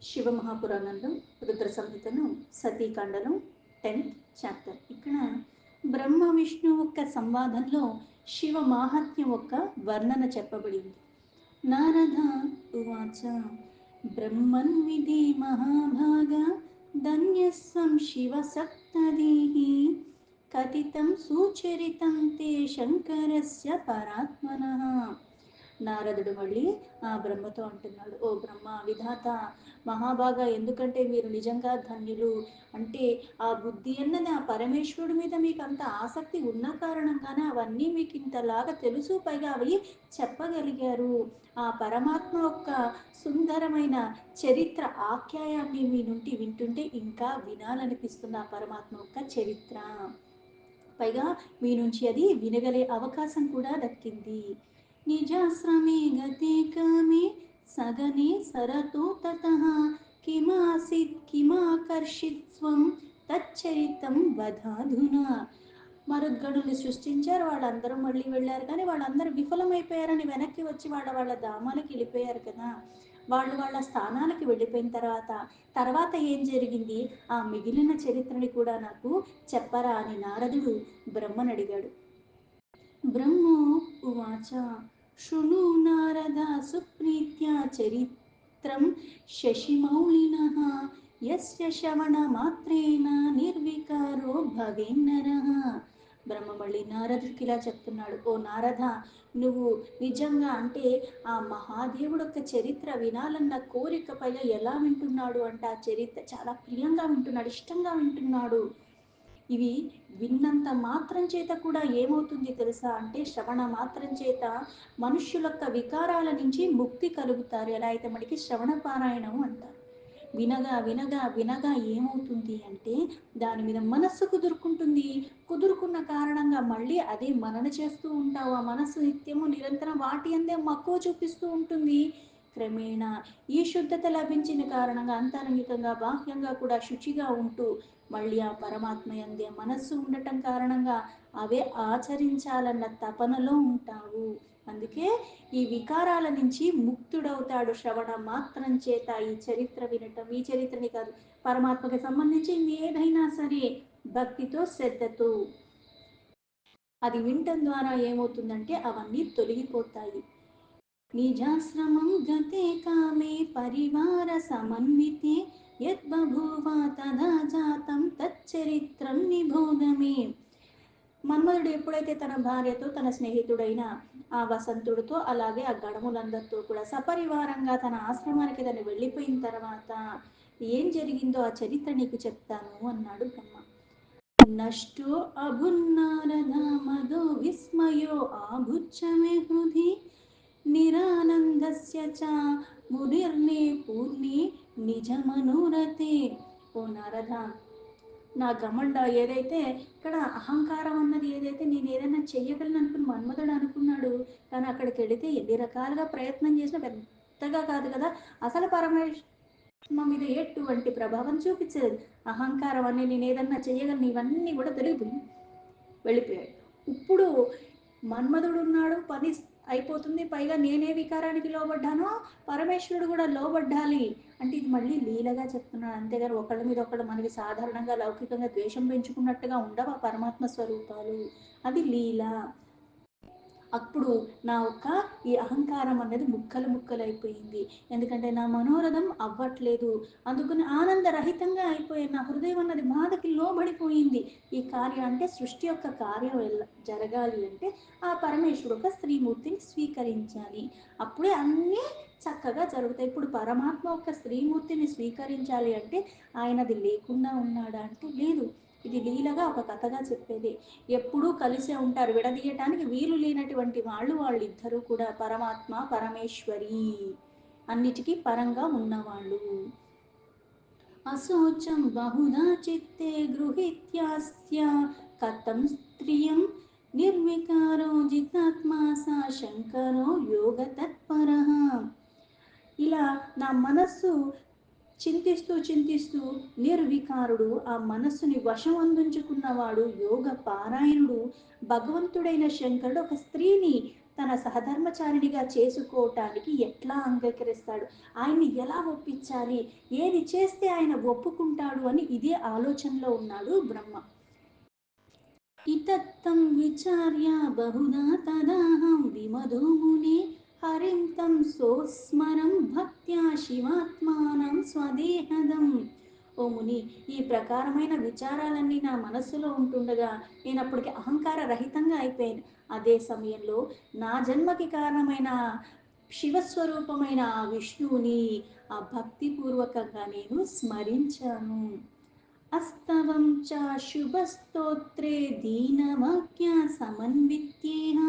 శివమహాపురాణంలో Rudra సంహితను సతీకాండలో 10th chapter. ఇక్కడ బ్రహ్మ విష్ణు యొక్క సంవాదంలో శివ మాహాత్మ్యం యొక్క వర్ణన చెప్పబడింది. నారద ఉవాచ బ్రహ్మన్ విధి మహాభాగ ధన్యస్వం శివ సప్తదీహి కథితం సుచరితం తే శంకరస్య పరాత్మనః. నారదుడు మళ్ళీ ఆ బ్రహ్మతో అంటున్నాడు, ఓ బ్రహ్మ విధాత మహాభాగా, ఎందుకంటే మీరు నిజంగా ధన్యులు. అంటే ఆ బుద్ధి అన్నది ఆ పరమేశ్వరుడి మీద మీకు అంత ఆసక్తి ఉన్న కారణంగానే అవన్నీ మీకు ఇంతలాగా తెలుసు, పైగా అవి చెప్పగలిగారు. ఆ పరమాత్మ యొక్క సుందరమైన చరిత్ర ఆఖ్యాయాన్ని మీ నుండి వింటుంటే ఇంకా వినాలనిపిస్తుంది. ఆ పరమాత్మ యొక్క చరిత్ర, పైగా మీ నుంచి అది వినగలే అవకాశం కూడా దక్కింది. నిజాశ్రమే గతే కామే సగనే సరతో తతః కిమాసిత్ కిమాకర్షిత్వం తచ్చరితం వధాధునా. మరుద్గణుల్ని సృష్టించారు, వాళ్ళందరూ మళ్ళీ వెళ్ళారు, కానీ వాళ్ళందరూ విఫలమైపోయారని వెనక్కి వచ్చి వాళ్ళ వాళ్ళ ధామాలకు వెళ్ళిపోయారు కదా. వాళ్ళు వాళ్ళ స్థానాలకి వెళ్ళిపోయిన తర్వాత ఏం జరిగింది, ఆ మిగిలిన చరిత్రని కూడా నాకు చెప్పరా అని నారదుడు బ్రహ్మను అడిగాడు. బ్రహ్మో ఉవాచ శృణు నారద సుప్రీత్యా చరిత్రం శశిమౌళినః యస్య శ్రవణ మాత్రేణ నిర్వికారో భవేన్నరః. బ్రహ్మ మళ్ళీ నారదుడికి ఇలా చెప్తున్నాడు, ఓ నారద, నువ్వు నిజంగా అంటే ఆ మహాదేవుడు యొక్క చరిత్ర వినాలన్న కోరిక పైగా ఎలా వింటున్నాడు అంటే ఆ చరిత్ర చాలా ప్రియంగా వింటున్నాడు, ఇష్టంగా వింటున్నాడు. ఇవి విన్నంత మాత్రం చేత కూడా ఏమవుతుంది తెలుసా అంటే శ్రవణ మాత్రం చేత మనుష్యుల యొక్క వికారాల నుంచి ముక్తి కలుగుతారు. ఎలా అయితే మనకి శ్రవణ పారాయణం అంటారు. వినగా వినగా వినగా ఏమవుతుంది అంటే దాని మీద మనస్సు కుదురుకుంటుంది. కుదురుకున్న కారణంగా మళ్ళీ అదే మనన చేస్తూ ఉంటావు. ఆ మనస్సు నిత్యము నిరంతరం వాటి అందే మక్కువ చూపిస్తూ ఉంటుంది. క్రమేణా ఈ శుద్ధత లభించిన కారణంగా అంతరంగికంగా బాహ్యంగా కూడా శుచిగా ఉంటూ మళ్ళీ ఆ పరమాత్మ యందే మనస్సు ఉండటం కారణంగా అవే ఆచరించాలన్న తపనలో ఉంటావు. అందుకే ఈ వికారాల నుంచి ముక్తుడవుతాడు శ్రవణ మాత్రం చేత. ఈ చరిత్ర వినటం, ఈ చరిత్రని కాదు, పరమాత్మకి సంబంధించి ఏదైనా సరే భక్తితో శ్రద్ధతో అది వినటం ద్వారా ఏమవుతుందంటే అవన్నీ తొలగిపోతాయి. నిజాశ్రమం గతే కామే పరివార సమన్వితే యద్బభూవ తదా జాతం తచ్చరిత్రం నిబోధమే. మన్మధుడు ఎప్పుడైతే తన భార్యతో తన స్నేహితుడైన ఆ వసంతుడితో అలాగే ఆ గణములందరితో కూడా సపరివారంగా తన ఆశ్రమానికి తను వెళ్ళిపోయిన తర్వాత ఏం జరిగిందో ఆ చరిత్ర నీకు చెప్తాను అన్నాడు బ్రహ్మ. నష్టో అభున్నారద మదో విస్మయో ఆభుచ్చమే హృది నిరానందస్య చ మునిర్నే పూర్ణి నిజ మనోరథే. ఓ నారద, నా గమండ ఏదైతే ఇక్కడ అహంకారం అన్నది ఏదైతే నేను ఏదైనా చెయ్యగలను అనుకుని మన్మధుడు అనుకున్నాడు, కానీ అక్కడికి వెళితే ఎన్ని రకాలుగా ప్రయత్నం చేసినా పెద్దగా కాదు కదా. అసలు పరమేశ్వర మీద ఎటువంటి ప్రభావం చూపించలేదు. అహంకారం అని నేను ఏదన్నా చెయ్యగలను ఇవన్నీ కూడా తొలగిపోయి వెళ్ళిపోయాడు. ఇప్పుడు మన్మధుడు ఉన్నాడు, పని అయిపోతుంది, పైగా నేనే వికారానికి లోబడ్డానో పరమేశ్వరుడు కూడా లోబడ్డాలి అంటే ఇది మళ్ళీ లీలగా చెప్తున్నాడు. అంతేగాని ఒకళ్ళ మీద ఒకళ్ళు మనకి సాధారణంగా లౌకికంగా ద్వేషం పెంచుకున్నట్టుగా ఉండవు ఆ పరమాత్మ స్వరూపాలు. అది లీల. అప్పుడు నా యొక్క ఈ అహంకారం అనేది ముక్కలు ముక్కలు అయిపోయింది. ఎందుకంటే నా మనోరథం అవ్వట్లేదు, అందుకని ఆనందరహితంగా అయిపోయింది. నా హృదయం అన్నది బాధకి లోబడిపోయింది. ఈ కార్యం అంటే సృష్టి యొక్క కార్యం జరగాలి అంటే ఆ పరమేశ్వరుడు ఒక స్త్రీమూర్తిని స్వీకరించాలి, అప్పుడే అన్నీ చక్కగా జరుగుతాయి. ఇప్పుడు పరమాత్మ ఒక స్త్రీమూర్తిని స్వీకరించాలి అంటే ఆయనది లేకుండా ఉన్నాడా అంటే లేదు. ఇది లీలగా ఒక కథగా చెప్పేది. ఎప్పుడూ కలిసే ఉంటారు, విడదీయటానికి వీలు లేనటువంటి వాళ్ళిద్దరూ కూడా పరమాత్మ పరమేశ్వరి, అన్నిటికీ పరంగా ఉన్నవాళ్ళు. అశోచం బహుదా చిత్తే గృహీత్యాస్య కథం స్త్రియం నిర్వికారో జితాత్మా సా శంకరో యోగ తత్పరః. ఇలా నా మనస్సు చింతిస్తూ చింతిస్తూ నిర్వికారుడు, ఆ మనస్సుని వశం అందించుకున్నవాడు, యోగ పారాయణుడు, భగవంతుడైన శంకరుడు ఒక స్త్రీని తన సహధర్మచారిణిగా చేసుకోవటానికి ఎట్లా అంగీకరిస్తాడు, ఆయన్ని ఎలా ఒప్పించాలి, ఏది చేస్తే ఆయన ఒప్పుకుంటాడు అని ఇదే ఆలోచనలో ఉన్నాడు బ్రహ్మ. ఇతత్తం విచార్య బహుదా తదాహం విమదో మునే హరిం తం సోస్మరం భక్త్యా శివాత్మానం స్వదేహదం. ఓ ముని, ఈ ప్రకారమైన విచారాలన్నీ నా మనస్సులో ఉంటుండగా నేను అప్పటికి అహంకార రహితంగా అయిపోయాను. అదే సమయంలో నా జన్మకి కారణమైన శివస్వరూపమైన ఆ విష్ణువుని ఆ భక్తిపూర్వకంగా నేను స్మరించాను. అస్తవం చ శుభస్తోత్రే దీనవాక్య సమన్విత్యేహ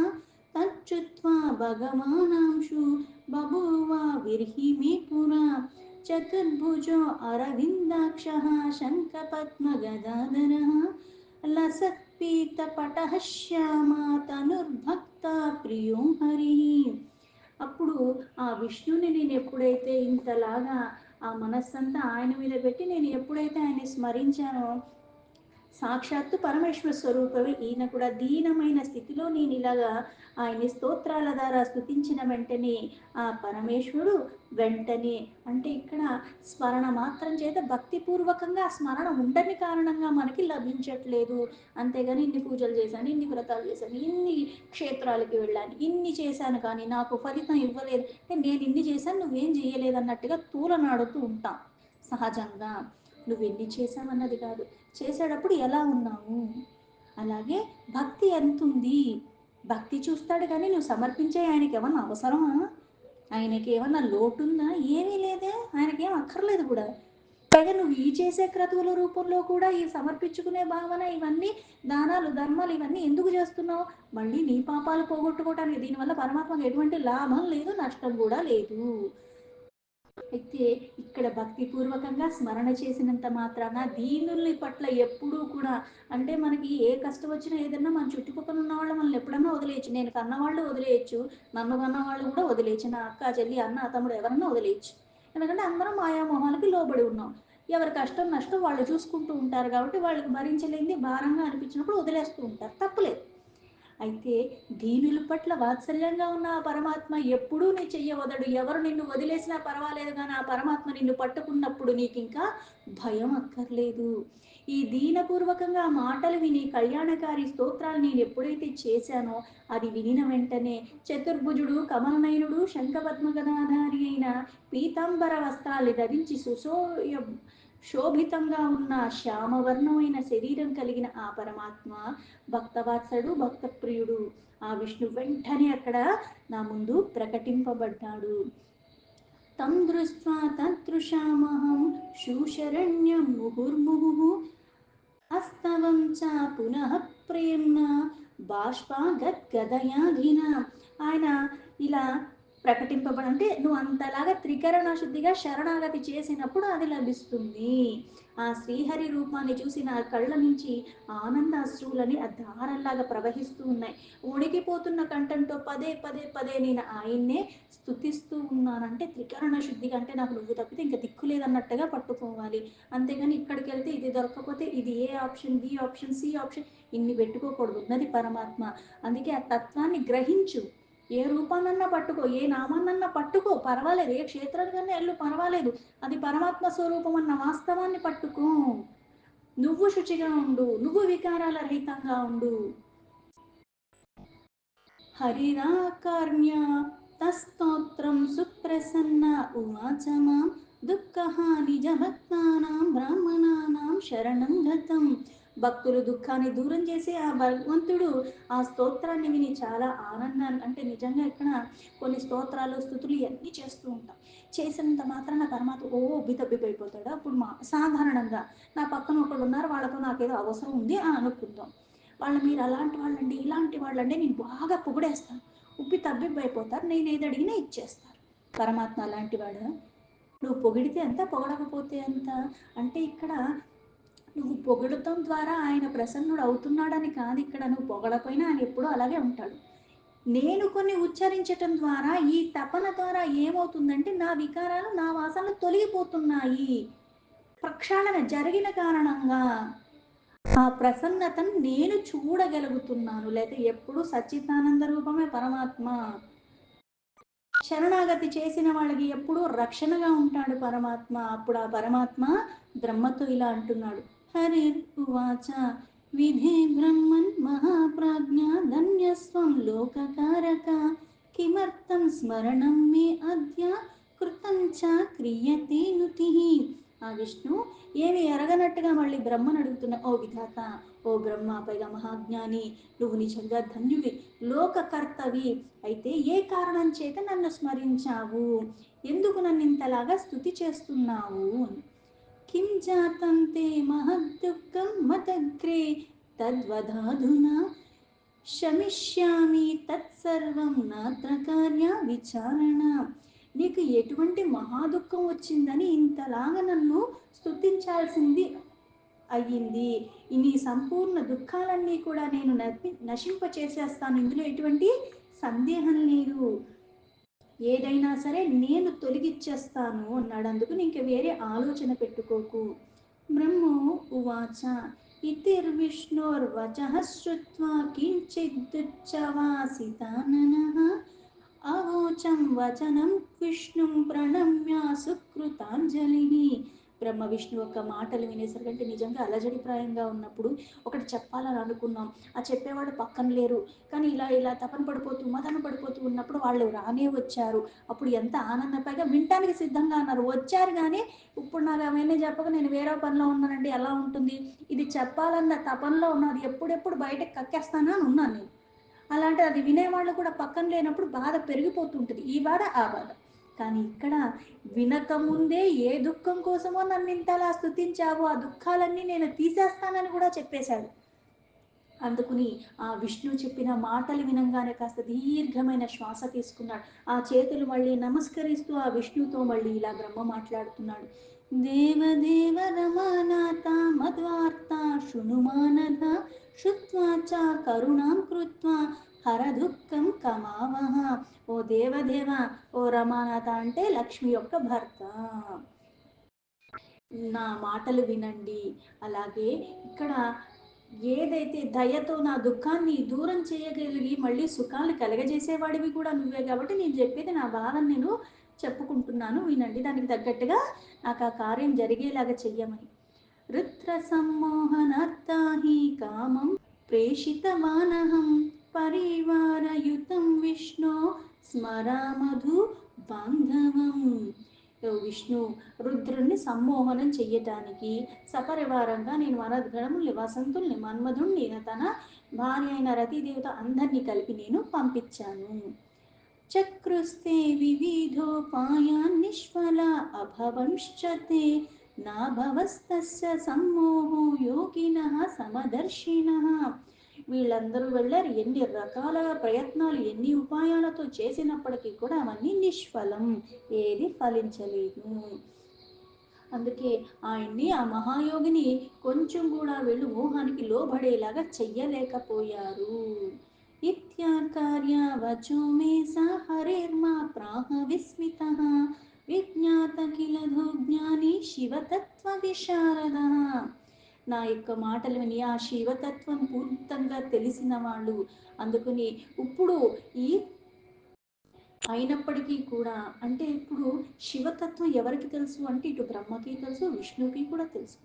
తచ్చుత్వా భగవానాంశు బభూవ విర్హి మే పురా చతుర్భుజో అరవిందాక్షః శంఖపద్మగదాధరः లసత్పీతపటః శ్యామా తనుర్భక్త ప్రియో హరిః. అప్పుడు ఆ విష్ణుని నేను ఎప్పుడైతే ఇంతలాగా ఆ మనస్సంతా ఆయన మీద పెట్టి నేను ఎప్పుడైతే ఆయన్ని స్మరించానో, సాక్షాత్తు పరమేశ్వర స్వరూపమే ఈయన కూడా దీనమైన స్థితిలో నేను ఇలాగా ఆయన్ని స్తోత్రాల ద్వారా స్తుతించిన వెంటనే ఆ పరమేశ్వరుడు వెంటనే, అంటే ఇక్కడ స్మరణ మాత్రం చేత భక్తిపూర్వకంగా ఆ స్మరణ ఉండని కారణంగా మనకి లభించట్లేదు. అంతేగాని ఇన్ని పూజలు చేశాను, ఇన్ని వ్రతాలు చేశాను, ఇన్ని క్షేత్రాలకి వెళ్ళాను, ఇన్ని చేశాను కానీ నాకు ఫలితం ఇవ్వలేదు, నేను ఇన్ని చేశాను నువ్వేం చేయలేదన్నట్టుగా తూలనాడుతూ ఉంటాం సహజంగా. నువ్వు ఎన్ని చేశావన్నది కాదు, చేసేటప్పుడు ఎలా ఉన్నావు. అలాగే భక్తి ఎంతుంది, భక్తి చూస్తాడు కానీ నువ్వు సమర్పించే ఆయనకి ఏమన్నా అవసరమా, ఆయనకి ఏమన్నా లోటుందా, ఏమీ లేదే, ఆయనకేం అక్కర్లేదు కూడా. పైగా నువ్వు ఈ చేసే క్రతువుల రూపంలో కూడా ఈ సమర్పించుకునే భావన, ఇవన్నీ దానాలు ధర్మాలు ఇవన్నీ ఎందుకు చేస్తున్నావు, మళ్ళీ నీ పాపాలు పోగొట్టుకోవటానికి. దీనివల్ల పరమాత్మకు ఎటువంటి లాభం లేదు, నష్టం కూడా లేదు. అయితే ఇక్కడ భక్తిపూర్వకంగా స్మరణ చేసినంత మాత్రాన దీనుల్ని పట్ల ఎప్పుడూ కూడా, అంటే మనకి ఏ కష్టం వచ్చినా ఏదన్నా మన చుట్టుపక్కల ఉన్న వాళ్ళు మనల్ని ఎప్పుడన్నా వదిలేయచ్చు. నేను కన్నవాళ్ళు వదిలేయచ్చు, నన్ను కన్నవాళ్ళు కూడా వదిలేయచ్చు, నా అక్క చెల్లి అన్న తమ్ముడు ఎవరన్నా వదిలేయచ్చు. ఎందుకంటే అందరం మాయామోహాలకి లోబడి ఉన్నాం. ఎవరి కష్టం నష్టం వాళ్ళు చూసుకుంటూ ఉంటారు కాబట్టి వాళ్ళకి భరించలేనిది భారంగా అనిపించినప్పుడు వదిలేస్తూ ఉంటారు, తప్పులేదు. అయితే దీనుల పట్ల వాత్సల్యంగా ఉన్న ఆ పరమాత్మ ఎప్పుడూ నీ చెయ్య వదడు. ఎవరు నిన్ను వదిలేసినా పర్వాలేదు కానీ ఆ పరమాత్మ నిన్ను పట్టుకున్నప్పుడు నీకు ఇంకా భయం అక్కర్లేదు. ఈ దీనపూర్వకంగా మాటలు విని కళ్యాణకారి స్తోత్రాలు నేను ఎప్పుడైతే చేశానో అది వినిన వెంటనే చతుర్భుజుడు కమలనయనుడు శంఖపద్మగదాధారి అయిన పీతాంబర వస్త్రాలు ధరించి శోభితంగా ఉన్న శ్యామవర్ణమైన శరీరం కలిగిన ఆ పరమాత్మ భక్తవాత్సడు భక్తప్రియుడు ఆ విష్ణు వెంటనే అక్కడ నా ముందు ప్రకటింపబడ్డాడు. తం దృష్ట్వా తదృశామహం శూశరణ్యం ముహుర్ముహు అస్తవం చ పునః ప్రేమ్ణ బాష్పాగద్గదయాధిన. ఆయన ఇలా ప్రకటింపబడి, అంటే నువ్వు అంతలాగా త్రికరణ శుద్ధిగా శరణాగతి చేసినప్పుడు అది లభిస్తుంది. ఆ శ్రీహరి రూపాన్ని చూసి నా కళ్ళ నుంచి ఆనంద అశ్రువులని ఆ ధారల్లాగా ప్రవహిస్తూ ఉన్నాయి. ఉడికిపోతున్న కంఠంతో పదే పదే పదే నేను ఆయన్నే స్తుతిస్తూ ఉన్నానంటే త్రికరణ శుద్ధిగా, అంటే నాకు నువ్వు తప్పితే ఇంకా దిక్కు లేదన్నట్టుగా పట్టుకోవాలి. అంతేగాని ఇక్కడికి వెళ్తే ఇది దొరకకపోతే ఇది A option, B option, C option ఇన్ని పెట్టుకోకూడదు. ఉన్నది పరమాత్మ. అందుకే ఆ తత్వాన్ని గ్రహించు. ఏ రూపాన్నన్నా పట్టుకో, ఏ నామాన్నన్నా పట్టుకో, పర్వాలేదు, ఏ క్షేత్రానికన్నా వెళ్ళు పర్వాలేదు, అది పరమాత్మ స్వరూపం అన్న వాస్తవాన్ని పట్టుకో. నువ్వు శుచిగా ఉండు, నువ్వు వికారాల రహితంగా ఉండు. హరిరాకర్ణ్య తస్తోత్రం సుప్రసన్న ఉవాచ మాం దుఃఖః నిజభక్తానాం బ్రాహ్మణానాం శరణం గతం. భక్తులు దుఃఖాన్ని దూరం చేసి ఆ భగవంతుడు ఆ స్తోత్రాన్ని విని చాలా ఆనందాన్ని, అంటే నిజంగా ఇక్కడ కొన్ని స్తోత్రాలు స్థుతులు ఇవన్నీ చేస్తూ ఉంటాం. చేసినంత మాత్రాన పరమాత్మ ఓ బితబ్బిపోయిపోతాడు. అప్పుడు సాధారణంగా నా పక్కన ఒకళ్ళు ఉన్నారు, వాళ్ళతో నాకేదో అవసరం ఉంది అని అనుకుందాం. వాళ్ళు మీరు అలాంటి వాళ్ళండి ఇలాంటి వాళ్ళండి నేను బాగా పొగిడేస్తాను, ఉబ్బి తబ్బిబ్బైపోతారు, నేను ఏది అడిగినా ఇచ్చేస్తారు. పరమాత్మ అలాంటి వాడు. నువ్వు పొగిడితే ఎంత, పొగడకపోతే ఎంత. అంటే ఇక్కడ నువ్వు పొగడటం ద్వారా ఆయన ప్రసన్నుడు అవుతున్నాడని కాదు, ఇక్కడ నువ్వు పొగడపోయినా ఆయన ఎప్పుడూ అలాగే ఉంటాడు. నేను కొన్ని ఉచ్చరించటం ద్వారా ఈ తపన ద్వారా ఏమవుతుందంటే నా వికారాలు నా వాసనలు తొలగిపోతున్నాయి, ప్రక్షాళన జరిగిన కారణంగా. ఆ ప్రసన్నతను నేను చూడగలుగుతున్నాను. లేతే ఎప్పుడు సచ్చిదానంద రూపమే పరమాత్మ. శరణాగతి చేసిన వాళ్ళకి ఎప్పుడూ రక్షణగా ఉంటాడు పరమాత్మ. అప్పుడు ఆ పరమాత్మ బ్రహ్మతో ఇలా అంటున్నాడు. హరిర్వాచ విధే బ్రహ్మన్ మహాప్రాజ్ఞ ధన్యస్వం లోకకారక కిమర్థం స్మరణం మే అద్య కృతం చ క్రియతే నుతి. ఆ విష్ణు ఏమి ఎరగనట్టుగా మళ్ళీ బ్రహ్మను అడుగుతున్నా. ఓ విధాత, ఓ బ్రహ్మ, పైగా మహాజ్ఞాని, నువ్వు నిజంగా ధన్యువి, లోకకర్తవి, అయితే ఏ కారణం చేత నన్ను స్మరించావు, ఎందుకు నన్ను ఇంతలాగా స్తుతి చేస్తున్నావు అని. కిం జాతం తే మహద్దుఃఖం మదగ్రే తద్వదాధునా శమిష్యామి తత్సర్వం నాత్ర కార్య విచారణ. నీకు ఎటువంటి మహాదుఖం వచ్చిందని ఇంతలాగా నన్ను స్తుతించాల్సింది అయ్యింది. నీ సంపూర్ణ దుఃఖాలన్నీ కూడా నేను నశింప చేసేస్తాను, ఇందులో ఎటువంటి సందేహం లేదు, ఏదైనా సరే నేను తొలగిచ్చేస్తాను అన్నాడు. అందుకు ఇంక వేరే ఆలోచన పెట్టుకోకు. బ్రహ్మో ఉవాచ ఇతిర్విష్ణోర్వచః శ్రుత్వా కించిదుచ్చవాసితాననః అవోచం వచనం విష్ణుం ప్రణమ్య సుకృతాంజలి. బ్రహ్మ విష్ణు యొక్క మాటలు వినేసరికంటే నిజంగా అలజడిప్రాయంగా ఉన్నప్పుడు ఒకటి చెప్పాలని అనుకున్నాం, ఆ చెప్పేవాడు పక్కన లేరు, కానీ ఇలా ఇలా తపన పడిపోతూ మదన పడిపోతూ ఉన్నప్పుడు వాళ్ళు రానే వచ్చారు. అప్పుడు ఎంత ఆనందపైగా వినటానికి సిద్ధంగా అన్నారు, వచ్చారు కానీ ఇప్పుడు నాకు అవన్నీ చెప్పక నేను వేరే పనిలో ఉన్నానంటే ఎలా ఉంటుంది, ఇది చెప్పాలన్న తపనలో ఉన్నది, ఎప్పుడెప్పుడు బయటకు కక్కేస్తానా అని ఉన్నాను నేను. అలాంటి అది వినేవాళ్ళు కూడా పక్కన లేనప్పుడు బాధ పెరిగిపోతుంటుంది, ఈ బాధ ఆ బాధ. కానీ ఇక్కడ వినకముందే ఏ దుఃఖం కోసమో నన్ను ఇంతలా స్తుతించావు, ఆ దుఃఖాలన్నీ నేను తీసేస్తానని కూడా చెప్పేశాడు. అందుకుని ఆ విష్ణు చెప్పిన మాటలు వినంగానే కాస్త దీర్ఘమైన శ్వాస తీసుకున్నాడు. ఆ చేతులు మళ్ళీ నమస్కరిస్తూ ఆ విష్ణుతో మళ్ళీ ఇలా బ్రహ్మ మాట్లాడుతున్నాడు. దేవదేవ రమానాథ మద్వార్త శృణుమానధ శుత్వా చ కరుణాం కృత్వా హర దుఃఖం కమావహ. ఓ దేవదేవ, ఓ రమానాథ అంటే లక్ష్మి యొక్క భర్త, నా మాటలు వినండి. అలాగే ఇక్కడ ఏదైతే దయతో నా దుఃఖాన్ని దూరం చేయగలిగి మళ్ళీ సుఖాలు కలగజేసేవాడివి కూడా నువ్వే, కాబట్టి నేను చెప్పేది నా బాధను నేను చెప్పుకుంటున్నాను, వినండి, దానికి తగ్గట్టుగా నాకు ఆ కార్యం జరిగేలాగా చెయ్యమని. రుద్ర సమ్మోహనార్థాహి కామం ప్రేషితవానహం పరివారయుతం విష్ణు స్మరామధు బాంధవం. విష్ణు రుద్రుణ్ణి సమ్మోహనం చెయ్యటానికి సపరివారంగా నేను వనద్గణముల్ని, వసంతుల్ని, మన్మధుణ్ణి, తన భార్య అయిన రతీదేవితో అందరినీ కలిపి నేను పంపించాను. చక్రుస్తే వివిధోపాయాన్ నిష్ఫల అభవంశ్చ తే నాభవస్తస్య సమ్మోహో యోగినః సమదర్శినః. వీళ్ళందరూ వెళ్ళారు, ఎన్ని రకాల ప్రయత్నాలు ఎన్ని ఉపాయాలతో చేసినప్పటికీ కూడా అవన్నీ నిష్ఫలం, ఏది ఫలించలేదు. అందుకే ఆయన్ని, ఆ మహాయోగిని కొంచెం కూడా వీళ్ళు మోహానికి లోబడేలాగా చెయ్యలేకపోయారు. ఇత్యాకార్య వచో మే సా హరిర్మా ప్రాహ విస్మితః విజ్ఞాత కిల జ్ఞాని శివతత్వ విశారద. నా యొక్క మాటలు విని ఆ శివతత్వం పూర్తంగా తెలిసిన వాళ్ళు, అందుకని ఇప్పుడు ఈ అయినప్పటికీ కూడా, అంటే ఇప్పుడు శివతత్వం ఎవరికి తెలుసు అంటే ఇటు బ్రహ్మకి తెలుసు, విష్ణువుకి కూడా తెలుసు.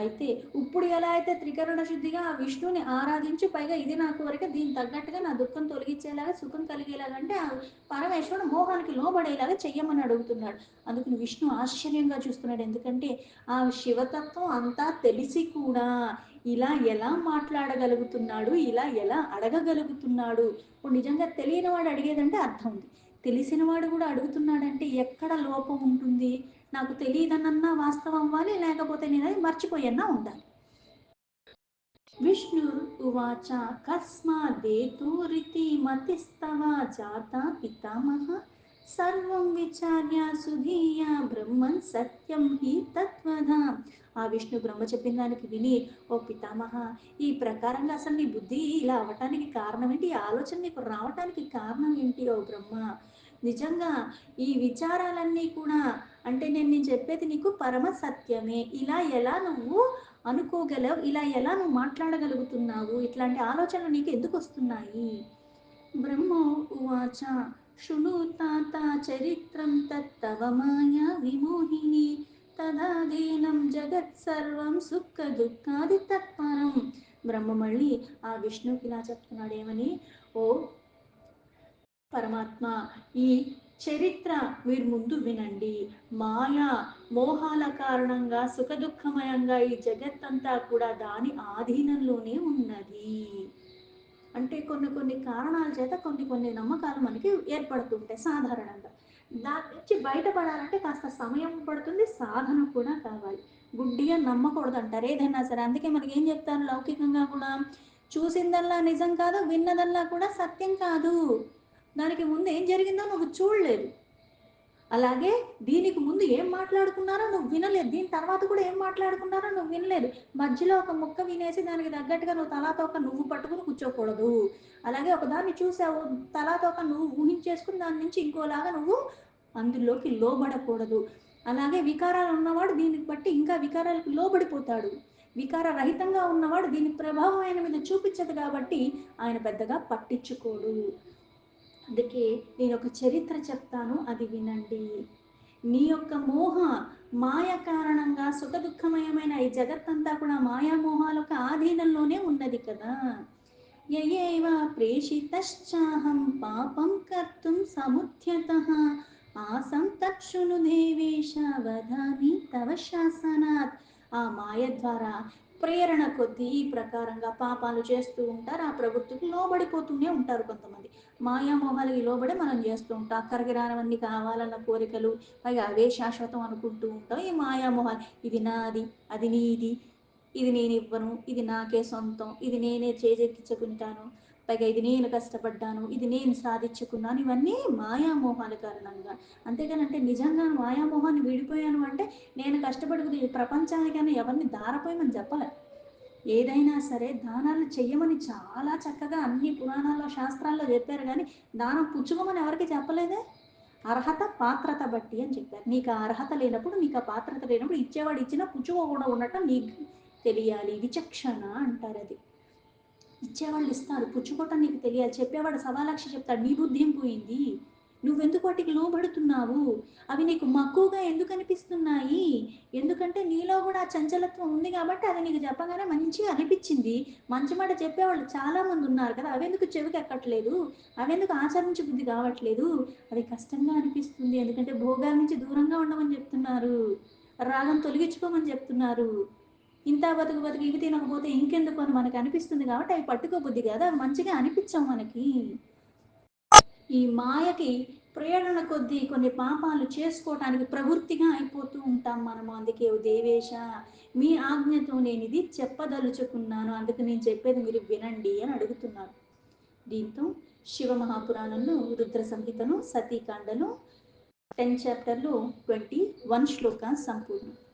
అయితే ఇప్పుడు ఎలా అయితే త్రికరణ శుద్ధిగా ఆ విష్ణువుని ఆరాధించి పైగా ఇది నా కోరిక, దీనికి తగ్గట్టుగా నా దుఃఖం తొలగించేలాగా సుఖం కలిగేలాగా అంటే ఆ పరమేశ్వరుడు మోహానికి లోబడేలాగా చెయ్యమని అడుగుతున్నాడు. అందుకని విష్ణు ఆశ్చర్యంగా చూస్తున్నాడు, ఎందుకంటే ఆ శివతత్వం అంతా తెలిసి కూడా ఇలా ఎలా మాట్లాడగలుగుతున్నాడు, ఇలా ఎలా అడగగలుగుతున్నాడు. ఇప్పుడు నిజంగా తెలియని వాడు అడిగేదంటే అర్థం ఉంది, తెలిసిన వాడు కూడా అడుగుతున్నాడంటే ఎక్కడ లోపం ఉంటుంది, నాకు తెలియదనన్నా వాస్తవం అవ్వాలి, లేకపోతే నేను అది మర్చిపోయన్నా ఉండాలి. విష్ణురువాచ కస్మాదేతూరితి మతిస్తవ జాత పితామహ సర్వం విచార్య సుధీయ బ్రహ్మన్ సత్యం హి తత్వద. ఆ విష్ణు బ్రహ్మ చెప్పిన దానికి విని, ఓ పితామహ, ఈ ప్రకారంగా అసలు నీ బుద్ధి ఇలా అవటానికి కారణం ఏంటి, ఈ ఆలోచన నీకు రావటానికి కారణం ఏంటి ఓ బ్రహ్మ. నిజంగా ఈ విచారాలన్నీ కూడా, అంటే నేను చెప్పేది నీకు పరమ సత్యమే, ఇలా ఎలా నువ్వు అనుకోగలవు? ఇలా ఎలా నువ్వు మాట్లాడగలుగుతున్నావు? ఇట్లాంటి ఆలోచనలు నీకు ఎందుకు వస్తున్నాయి? బ్రహ్మో ఉవాచ శృణు తాత చరిత్రం తత్తవ మాయా విమోహిని తదాదీనం జగత్ సర్వం సుఖ దుఃఖాది తత్పరం. బ్రహ్మ మళ్ళీ ఆ విష్ణువుకి ఇలా చెప్తున్నాడు ఏమని, ఓ పరమాత్మ, ఈ చరిత్ర మీరు ముందు వినండి. మాయా మోహాల కారణంగా సుఖదుఖమయంగా ఈ జగత్తంతా కూడా దాని ఆధీనంలోనే ఉన్నది. అంటే కొన్ని కొన్ని కారణాల చేత కొన్ని కొన్ని నమ్మకాలు మనకి ఏర్పడుతుంటాయి సాధారణంగా. దాని నుంచి బయటపడాలంటే కాస్త సమయం పడుతుంది, సాధన కూడా కావాలి. గుడ్డిగా నమ్మకూడదు అంటారు ఏదైనా సరే. అందుకే మనకి ఏం చెప్తారు లౌకికంగా కూడా, చూసిందల్లా నిజం కాదు, విన్నదల్లా కూడా సత్యం కాదు. దానికి ముందు ఏం జరిగిందో నువ్వు చూడలేదు. అలాగే దీనికి ముందు ఏం మాట్లాడుకున్నారో నువ్వు వినలేదు, దీని తర్వాత కూడా ఏం మాట్లాడుకున్నారో నువ్వు వినలేదు. మధ్యలో ఒక ముక్క వినేసి దానికి తగ్గట్టుగా నువ్వు తలాతోక నువ్వు పట్టుకుని కూర్చోకూడదు. అలాగే ఒకదాన్ని చూసావు, తలాతోక నువ్వు ఊహించేసుకుని దాని నుంచి ఇంకోలాగా నువ్వు అందులోకి లోబడకూడదు. అలాగే వికారాలు ఉన్నవాడు దీనికి బట్టి ఇంకా వికారాలకు లోబడిపోతాడు. వికార రహితంగా ఉన్నవాడు దీని ప్రభావం ఆయన మీద చూపించదు కాబట్టి ఆయన పెద్దగా పట్టించుకోడు. అందుకే నేను ఒక చరిత్ర చెప్తాను, అది వినండి. నీ యొక్క మోహ మాయ కారణంగా సుఖదుఖమయమైన ఈ జగత్తంతా కూడా మాయామోహాలకు ఆధీనంలోనే ఉన్నది కదా. యయేవ ప్రేషితశ్చాహం పాపం కర్తుం సముద్యతః ఆసం తక్షును దేవేశ వదామి తవ శాసనాత్. ఆ మాయ ద్వారా ప్రేరణ కొద్దీ ఈ ప్రకారంగా పాపాలు చేస్తూ ఉంటారు. ఆ ప్రవృత్తికి లోబడిపోతూనే ఉంటారు కొంతమంది. మాయామోహాలకి లోబడి మనం చేస్తూ ఉంటాం. అక్కడికి రానివన్నీ కావాలన్న కోరికలు, పైగా అవే శాశ్వతం అనుకుంటూ ఉంటాం. ఈ మాయామోహాలు, ఇది నాది, అది నీది, ఇది నేను ఇవ్వను, ఇది నాకే సొంతం, ఇది నేనే చేజెక్కించుకుంటాను, పైగా ఇది నేను కష్టపడ్డాను, ఇది నేను సాధించుకున్నాను, ఇవన్నీ మాయామోహాల కారణంగా. అంతేగానంటే నిజంగా మాయామోహాన్ని విడిపోయాను అంటే నేను కష్టపడుకుని ప్రపంచానికైనా ఎవరిని దారపోయమని చెప్పలే. ఏదైనా సరే దానాలు చెయ్యమని చాలా చక్కగా అన్ని పురాణాల్లో శాస్త్రాల్లో చెప్పారు, కానీ దానం పుచ్చుకోమని ఎవరికి చెప్పలేదే. అర్హత పాత్రత బట్టి అని చెప్పారు. నీకు ఆ అర్హత లేనప్పుడు, నీకు ఆ పాత్రత లేనప్పుడు ఇచ్చేవాడు ఇచ్చినా పుచ్చుకోకుండా ఉండటం నీకు తెలియాలి. విచక్షణ అంటారు అది. ఇచ్చేవాళ్ళు ఇస్తారు, పుచ్చుకోవటం నీకు తెలియాలి. చెప్పేవాడు సవాలక్ష చెప్తాడు, నీ బుద్ధి ఏం పోయింది, నువ్వెందుకు వాటికి లోబడుతున్నావు, అవి నీకు మక్కువగా ఎందుకు అనిపిస్తున్నాయి, ఎందుకంటే నీలో కూడా ఆ చంచలత్వం ఉంది కాబట్టి అది నీకు చెప్పగానే మంచిగా అనిపించింది. మంచి మాట చెప్పేవాళ్ళు చాలామంది ఉన్నారు కదా, అవెందుకు చెవికి ఎక్కట్లేదు, అవెందుకు ఆచరించే బుద్ధి కావట్లేదు. అది కష్టంగా అనిపిస్తుంది, ఎందుకంటే భోగాల నుంచి దూరంగా ఉండమని చెప్తున్నారు, రాగం తొలగించుకోమని చెప్తున్నారు. ఇంత బతుకు బతుకు ఇవి తినకపోతే ఇంకెందుకు అని మనకు అనిపిస్తుంది కాబట్టి అవి పట్టుకోబుద్ధి కాదు, అవి మంచిగా అనిపించవు మనకి. ఈ మాయకి ప్రేరణ కొద్దీ కొన్ని పాపాలు చేసుకోవటానికి ప్రవృత్తిగా అయిపోతూ ఉంటాం మనము. అందుకే ఓ దేవేశ, మీ ఆజ్ఞతో నేను ఇది చెప్పదలుచుకున్నాను, అందుకు నేను చెప్పేది మీరు వినండి అని అడుగుతున్నాను. దీంతో శివ మహాపురాణంలో రుద్ర సంహితను సతీకాండలో 10 చాప్టర్లో 21 శ్లోక సంపూర్ణం.